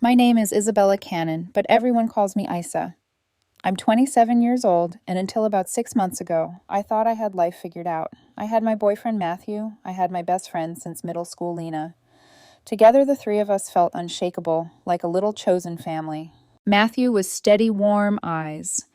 My name is Isabella Cannon, but everyone calls me Isa. I'm 27 years old, and until about 6 months ago, I thought I had life figured out. I had my boyfriend Matthew, I had my best friend since middle school, Lena. Together, the three of us felt unshakable, like a little chosen family. Matthew was steady, warm eyes,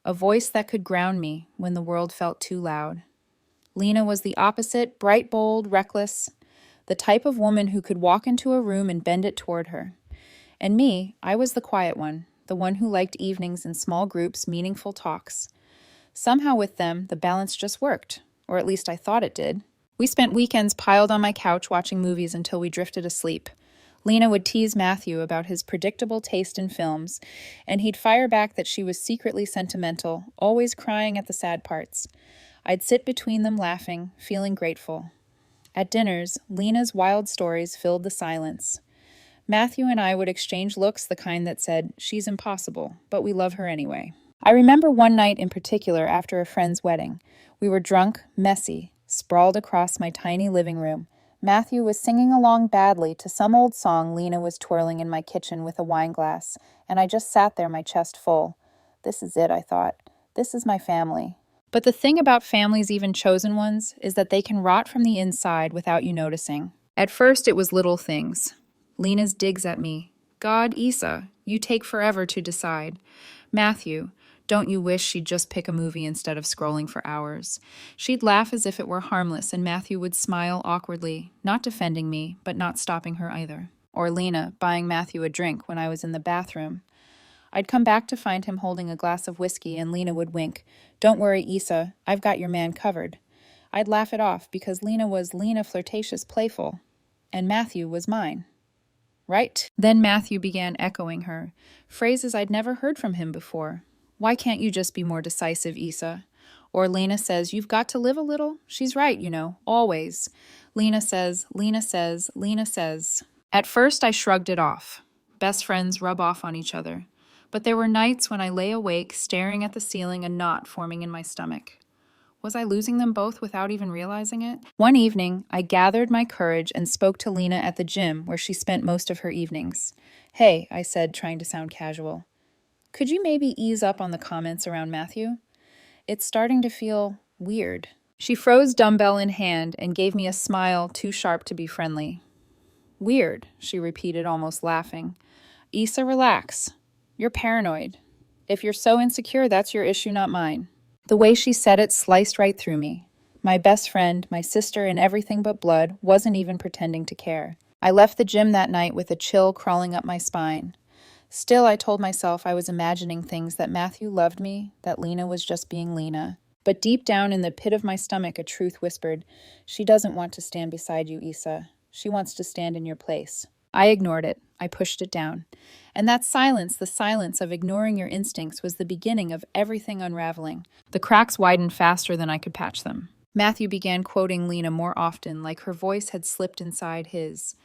a voice that could ground me when the world felt too loud. Lena was the opposite, bright, bold, reckless, the type of woman who could walk into a room and bend it toward her. And me, I was the quiet one, the one who liked evenings in small groups, meaningful talks. Somehow with them, the balance just worked, or at least I thought it did. We spent weekends piled on my couch watching movies until we drifted asleep. Lena would tease Matthew about his predictable taste in films, and he'd fire back that she was secretly sentimental, always crying at the sad parts. I'd sit between them laughing, feeling grateful. At dinners, Lena's wild stories filled the silence. Matthew and I would exchange looks, the kind that said, "She's impossible, but we love her anyway." I remember one night in particular after a friend's wedding. We were drunk, messy, sprawled across my tiny living room. Matthew was singing along badly to some old song Lena was twirling in my kitchen with a wine glass, and I just sat there, my chest full. This is it, I thought. This is my family. But the thing about families, even chosen ones, is that they can rot from the inside without you noticing. At first, it was little things. Lena's digs at me. God, Isa, you take forever to decide. Matthew, don't you wish she'd just pick a movie instead of scrolling for hours? She'd laugh as if it were harmless, and Matthew would smile awkwardly, not defending me, but not stopping her either. Or Lena buying Matthew a drink when I was in the bathroom. I'd come back to find him holding a glass of whiskey, and Lena would wink. Don't worry, Isa, I've got your man covered. I'd laugh it off because Lena was Lena flirtatious, playful, and Matthew was mine. Right? Then Matthew began echoing her, phrases I'd never heard from him before. Why can't you just be more decisive, Isa? Or Lena says, you've got to live a little. She's right, always. Lena says, Lena says, Lena says. At first, I shrugged it off. Best friends rub off on each other. But there were nights when I lay awake, staring at the ceiling, a knot forming in my stomach. Was I losing them both without even realizing it? One evening, I gathered my courage and spoke to Lena at the gym where she spent most of her evenings. Hey, I said, trying to sound casual. Could you maybe ease up on the comments around Matthew? It's starting to feel weird. She froze dumbbell in hand and gave me a smile too sharp to be friendly. Weird, she repeated, almost laughing. Isa, relax. You're paranoid. If you're so insecure, that's your issue, not mine. The way she said it sliced right through me. My best friend, my sister in everything but blood, wasn't even pretending to care. I left the gym that night with a chill crawling up my spine. Still, I told myself I was imagining things, that Matthew loved me, that Lena was just being Lena. But deep down in the pit of my stomach, a truth whispered, she doesn't want to stand beside you, Isa. She wants to stand in your place. I ignored it. I pushed it down. And that silence, the silence of ignoring your instincts, was the beginning of everything unraveling. The cracks widened faster than I could patch them. Matthew began quoting Lena more often, like her voice had slipped inside his.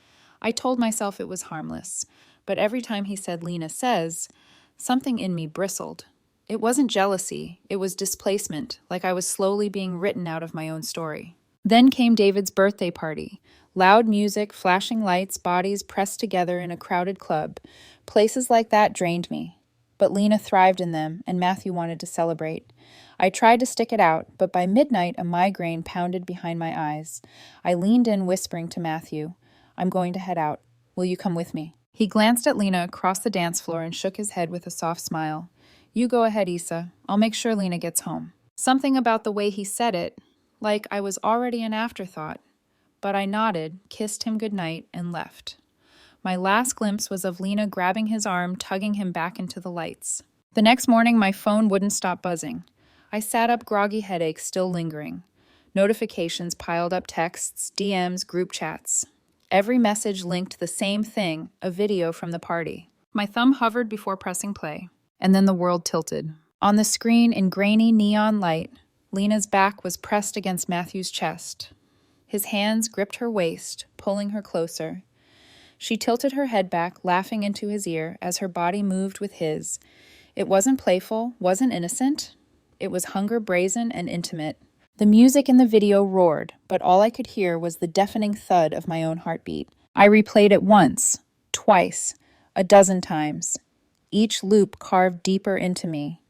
I told myself it was harmless, but every time he said Lena says, something in me bristled. It wasn't jealousy, it was displacement, like I was slowly being written out of my own story. Then came David's birthday party. Loud music, flashing lights, bodies pressed together in a crowded club. Places like that drained me. But Lena thrived in them, and Matthew wanted to celebrate. I tried to stick it out, but by midnight a migraine pounded behind my eyes. I leaned in, whispering to Matthew, I'm going to head out. Will you come with me? He glanced at Lena across the dance floor and shook his head with a soft smile. You go ahead, Isa. I'll make sure Lena gets home. Something about the way he said it, like I was already an afterthought. But I nodded, kissed him goodnight, and left. My last glimpse was of Lena grabbing his arm, tugging him back into the lights. The next morning, my phone wouldn't stop buzzing. I sat up, groggy headache still lingering. Notifications piled up, texts, DMs, group chats. Every message linked the same thing, a video from the party. My thumb hovered before pressing play, and then the world tilted. On the screen, in grainy neon light, Lena's back was pressed against Matthew's chest. His hands gripped her waist, pulling her closer. She tilted her head back, laughing into his ear as her body moved with his. It wasn't playful, wasn't innocent. It was hunger brazen and intimate. The music in the video roared, but all I could hear was the deafening thud of my own heartbeat. I replayed it once, twice. a dozen times, each loop carved deeper into me.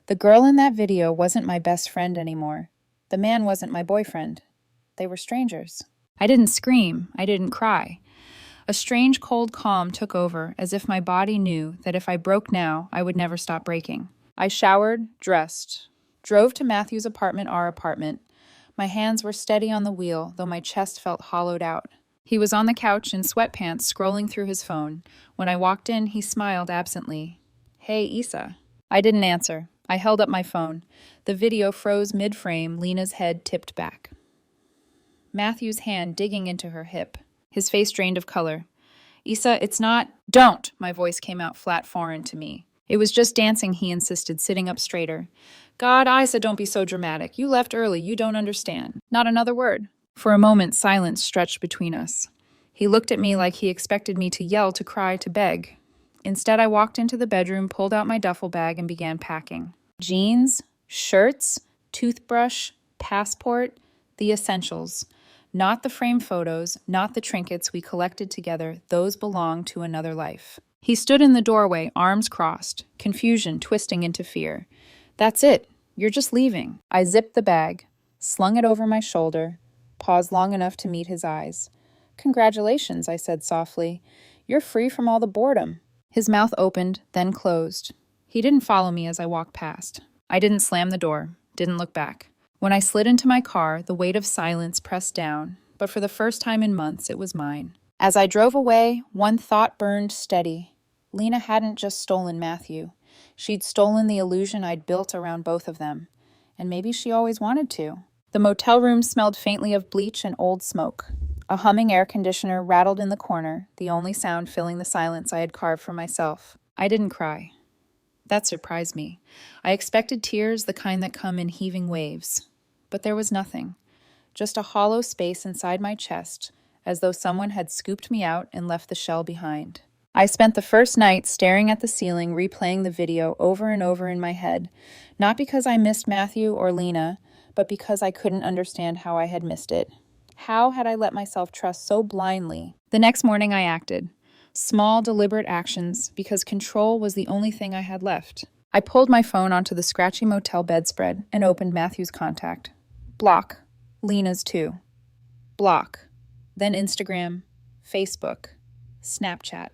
The girl in that video wasn't my best friend anymore. The man wasn't my boyfriend. They were strangers. I didn't scream. I didn't cry. A strange cold calm took over, as if my body knew that if I broke now, I would never stop breaking. I showered, dressed, drove to Matthew's apartment, our apartment. My hands were steady on the wheel, though my chest felt hollowed out. He was on the couch in sweatpants, scrolling through his phone. When I walked in, he smiled absently. "Hey, Issa." I didn't answer. I held up my phone. The video froze mid-frame, Lena's head tipped back. Matthew's hand digging into her hip. His face drained of color. "Issa, it's not—" "Don't!" My voice came out flat foreign to me. "It was just dancing," he insisted, sitting up straighter. "God, Issa, don't be so dramatic. You left early. You don't understand." Not another word. For a moment, silence stretched between us. He looked at me like he expected me to yell, to cry, to beg. Instead, I walked into the bedroom, pulled out my duffel bag, and began packing. Jeans, shirts, toothbrush, passport, the essentials. Not the frame photos, not the trinkets we collected together. Those belonged to another life. He stood in the doorway, arms crossed, confusion twisting into fear. "That's it. You're just leaving." I zipped the bag, slung it over my shoulder, paused long enough to meet his eyes. "Congratulations," I said softly. "You're free from all the boredom." His mouth opened, then closed. He didn't follow me as I walked past. I didn't slam the door, didn't look back. When I slid into my car, the weight of silence pressed down, but for the first time in months, it was mine. As I drove away, one thought burned steady. Lena hadn't just stolen Matthew. She'd stolen the illusion I'd built around both of them. And maybe she always wanted to. The motel room smelled faintly of bleach and old smoke. A humming air conditioner rattled in the corner, the only sound filling the silence I had carved for myself. I didn't cry. That surprised me. I expected tears, the kind that come in heaving waves. But there was nothing. Just a hollow space inside my chest, as though someone had scooped me out and left the shell behind. I spent the first night staring at the ceiling, replaying the video over and over in my head, not because I missed Matthew or Lena, but because I couldn't understand how I had missed it. How had I let myself trust so blindly? The next morning I acted. Small, deliberate actions, because control was the only thing I had left. I pulled my phone onto the scratchy motel bedspread and opened Matthew's contact. Block. Lena's too. Block. Then Instagram, Facebook, Snapchat.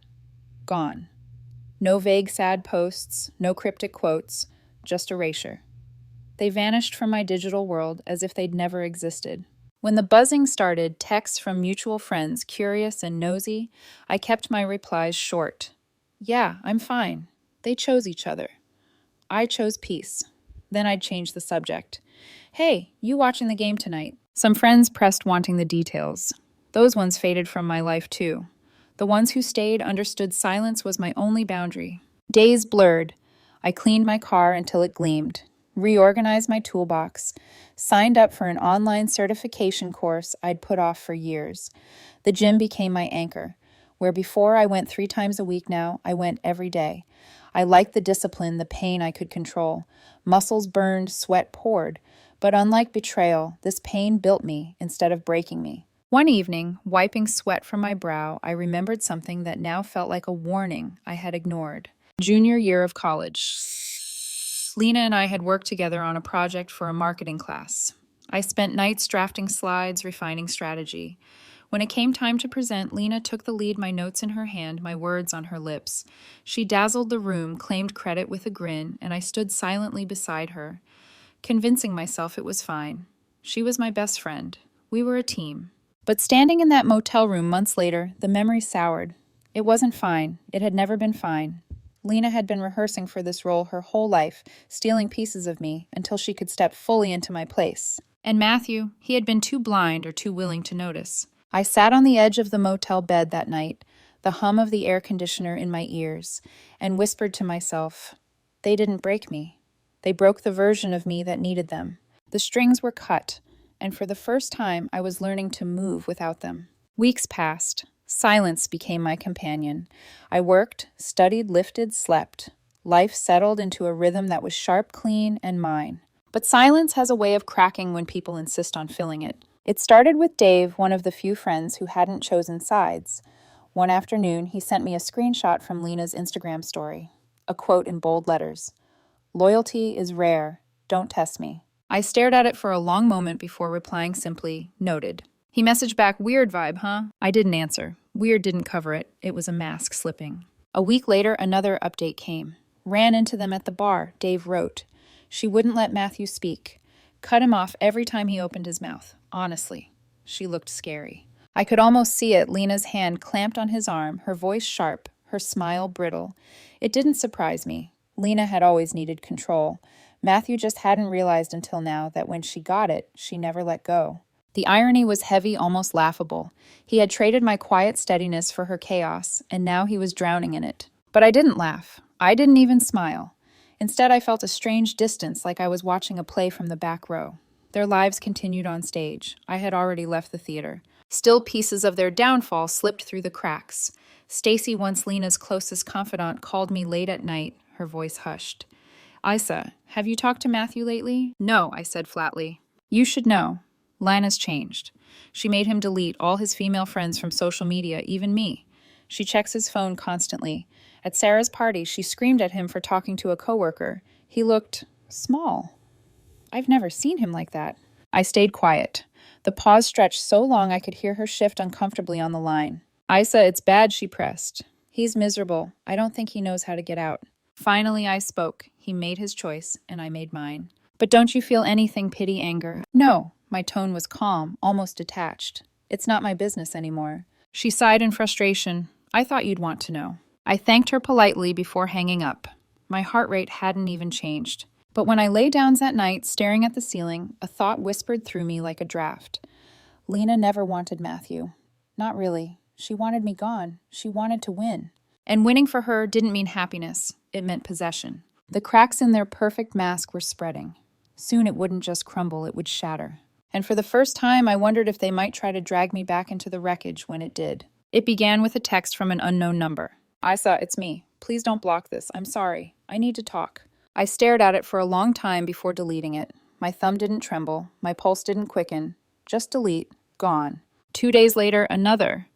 Gone. No vague sad posts, no cryptic quotes, just erasure. They vanished from my digital world as if they'd never existed. When the buzzing started, texts from mutual friends, curious and nosy, I kept my replies short. "Yeah, I'm fine." They chose each other. I chose peace. Then I'd change the subject. "Hey, you watching the game tonight?" Some friends pressed wanting the details. Those ones faded from my life too. The ones who stayed understood silence was my only boundary. Days blurred. I cleaned my car until it gleamed, reorganized my toolbox, signed up for an online certification course I'd put off for years. The gym became my anchor. Where before I went 3 times a week now, I went every day. I liked the discipline, the pain I could control. Muscles burned, sweat poured. But unlike betrayal, this pain built me instead of breaking me. One evening, wiping sweat from my brow, I remembered something that now felt like a warning I had ignored. Junior year of college. Lena and I had worked together on a project for a marketing class. I spent nights drafting slides, refining strategy. When it came time to present, Lena took the lead, my notes in her hand, my words on her lips. She dazzled the room, claimed credit with a grin, and I stood silently beside her, convincing myself it was fine. She was my best friend. We were a team. But standing in that motel room months later, the memory soured. It wasn't fine. It had never been fine. Lena had been rehearsing for this role her whole life, stealing pieces of me until she could step fully into my place. And Matthew, he had been too blind or too willing to notice. I sat on the edge of the motel bed that night, the hum of the air conditioner in my ears, and whispered to myself, "They didn't break me. They broke the version of me that needed them." The strings were cut, and for the first time I was learning to move without them. Weeks passed. Silence became my companion. I worked, studied, lifted, slept. Life settled into a rhythm that was sharp, clean, and mine. But silence has a way of cracking when people insist on filling it. It started with Dave, one of the few friends who hadn't chosen sides. One afternoon, he sent me a screenshot from Lena's Instagram story, a quote in bold letters. "Loyalty is rare. Don't test me." I stared at it for a long moment before replying simply, "Noted." He messaged back, "Weird vibe, huh?" I didn't answer. Weird didn't cover it. It was a mask slipping. A week later, another update came. "Ran into them at the bar," Dave wrote. "She wouldn't let Matthew speak. Cut him off every time he opened his mouth. Honestly." She looked scary. I could almost see it, Lena's hand clamped on his arm, her voice sharp, her smile brittle. It didn't surprise me. Lena had always needed control. Matthew just hadn't realized until now that when she got it, she never let go. The irony was heavy, almost laughable. He had traded my quiet steadiness for her chaos, and now he was drowning in it. But I didn't laugh. I didn't even smile. Instead, I felt a strange distance, like I was watching a play from the back row. Their lives continued on stage. I had already left the theater. Still, pieces of their downfall slipped through the cracks. Stacy, once Lena's closest confidant, called me late at night, her voice hushed. "Isa, have you talked to Matthew lately?" "No," I said flatly. "You should know. Lana's changed. She made him delete all his female friends from social media, even me. She checks his phone constantly. At Sarah's party, she screamed at him for talking to a coworker. He looked small. I've never seen him like that." I stayed quiet. The pause stretched so long I could hear her shift uncomfortably on the line. "Isa, it's bad," she pressed. "He's miserable. I don't think he knows how to get out." Finally, I spoke. He made his choice, and I made mine. "But don't you feel anything, pity, anger?" "No." My tone was calm, almost detached. "It's not my business anymore." She sighed in frustration. "I thought you'd want to know." I thanked her politely before hanging up. My heart rate hadn't even changed. But when I lay down that night, staring at the ceiling, a thought whispered through me like a draft. Lena never wanted Matthew. Not really. She wanted me gone. She wanted to win. And winning for her didn't mean happiness. It meant possession. The cracks in their perfect mask were spreading. Soon it wouldn't just crumble, it would shatter. And for the first time, I wondered if they might try to drag me back into the wreckage when it did. It began with a text from an unknown number. "Isa, it's me. Please don't block this. I'm sorry. I need to talk." I stared at it for a long time before deleting it. My thumb didn't tremble. My pulse didn't quicken. Just delete. Gone. 2 days later, another.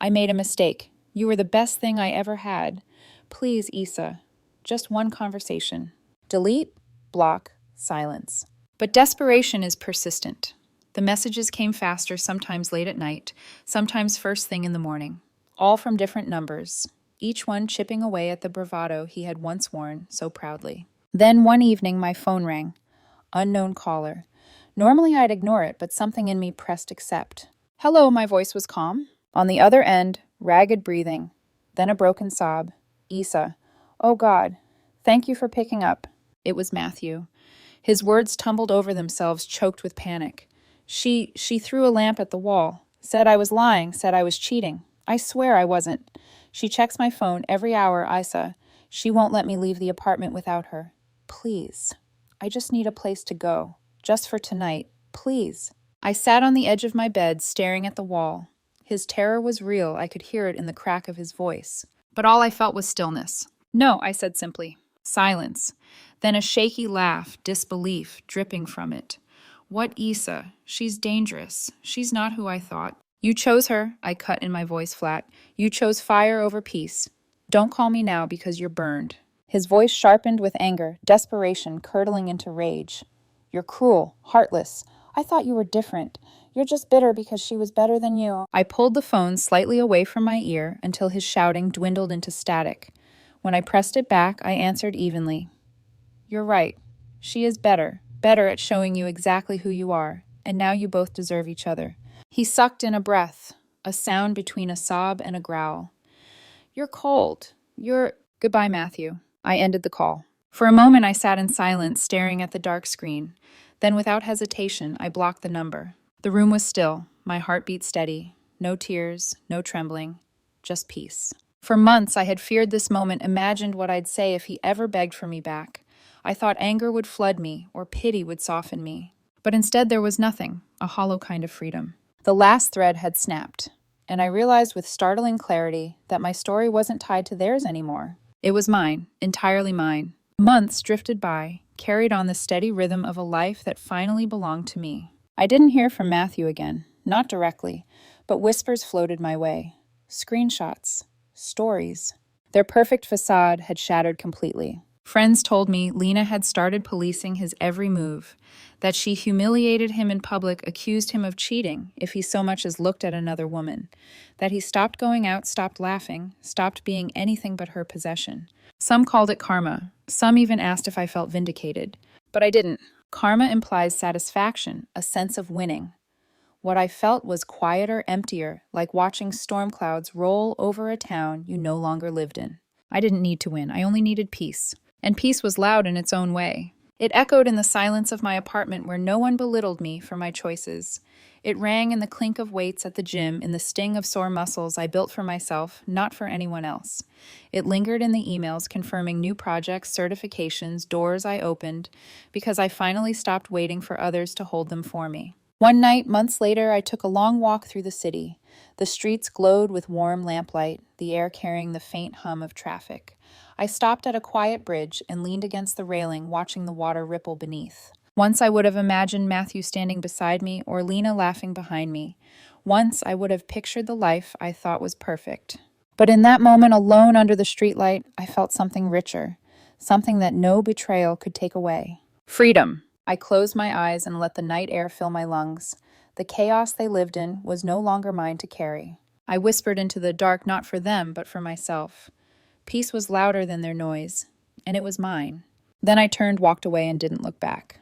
"I made a mistake. You were the best thing I ever had. Please, Isa. Just one conversation." Delete, block, silence. But desperation is persistent. The messages came faster, sometimes late at night, sometimes first thing in the morning. All from different numbers, each one chipping away at the bravado he had once worn so proudly. Then one evening my phone rang. Unknown caller. Normally I'd ignore it, but something in me pressed accept. "Hello," my voice was calm. On the other end, ragged breathing. Then a broken sob. "Isa. Oh God. Thank you for picking up." It was Matthew. His words tumbled over themselves, choked with panic. She threw a lamp at the wall. Said I was lying, said I was cheating. I swear I wasn't. She checks my phone every hour, Isa. She won't let me leave the apartment without her. Please. I just need a place to go. Just for tonight. Please. I sat on the edge of my bed, staring at the wall. His terror was real. I could hear it in the crack of his voice. But all I felt was stillness. "No," I said simply. Silence. Then a shaky laugh, disbelief, dripping from it. "What Isa? She's dangerous. She's not who I thought." "You chose her," I cut in my voice flat. "You chose fire over peace. Don't call me now because you're burned." His voice sharpened with anger, desperation curdling into rage. "You're cruel, heartless. I thought you were different. You're just bitter because she was better than you." I pulled the phone slightly away from my ear until his shouting dwindled into static. When I pressed it back, I answered evenly. "You're right. She is better at showing you exactly who you are, and now you both deserve each other." He sucked in a breath, a sound between a sob and a growl. "You're cold. Goodbye, Matthew." I ended the call. For a moment, I sat in silence, staring at the dark screen. Then, without hesitation, I blocked the number. The room was still, my heartbeat steady. No tears, no trembling, just peace. For months, I had feared this moment, imagined what I'd say if he ever begged for me back. I thought anger would flood me, or pity would soften me. But instead there was nothing, a hollow kind of freedom. The last thread had snapped, and I realized with startling clarity that my story wasn't tied to theirs anymore. It was mine, entirely mine. Months drifted by, carried on the steady rhythm of a life that finally belonged to me. I didn't hear from Matthew again, not directly, but whispers floated my way. screenshots, stories. Their perfect facade had shattered completely. Friends told me Lena had started policing his every move, that she humiliated him in public, accused him of cheating if he so much as looked at another woman, that he stopped going out, stopped laughing, stopped being anything but her possession. Some called it karma. Some even asked if I felt vindicated. But I didn't. Karma implies satisfaction, a sense of winning. What I felt was quieter, emptier, like watching storm clouds roll over a town you no longer lived in. I didn't need to win, I only needed peace. And peace was loud in its own way. It echoed in the silence of my apartment where no one belittled me for my choices. It rang in the clink of weights at the gym, in the sting of sore muscles I built for myself, not for anyone else. It lingered in the emails confirming new projects, certifications, doors I opened, because I finally stopped waiting for others to hold them for me. One night, months later, I took a long walk through the city. The streets glowed with warm lamplight, the air carrying the faint hum of traffic. I stopped at a quiet bridge and leaned against the railing, watching the water ripple beneath. Once I would have imagined Matthew standing beside me or Lena laughing behind me. Once I would have pictured the life I thought was perfect. But in that moment, alone under the streetlight, I felt something richer, something that no betrayal could take away. Freedom. I closed my eyes and let the night air fill my lungs. The chaos they lived in was no longer mine to carry. I whispered into the dark, not for them, but for myself. Peace was louder than their noise, and it was mine. Then I turned, walked away, and didn't look back.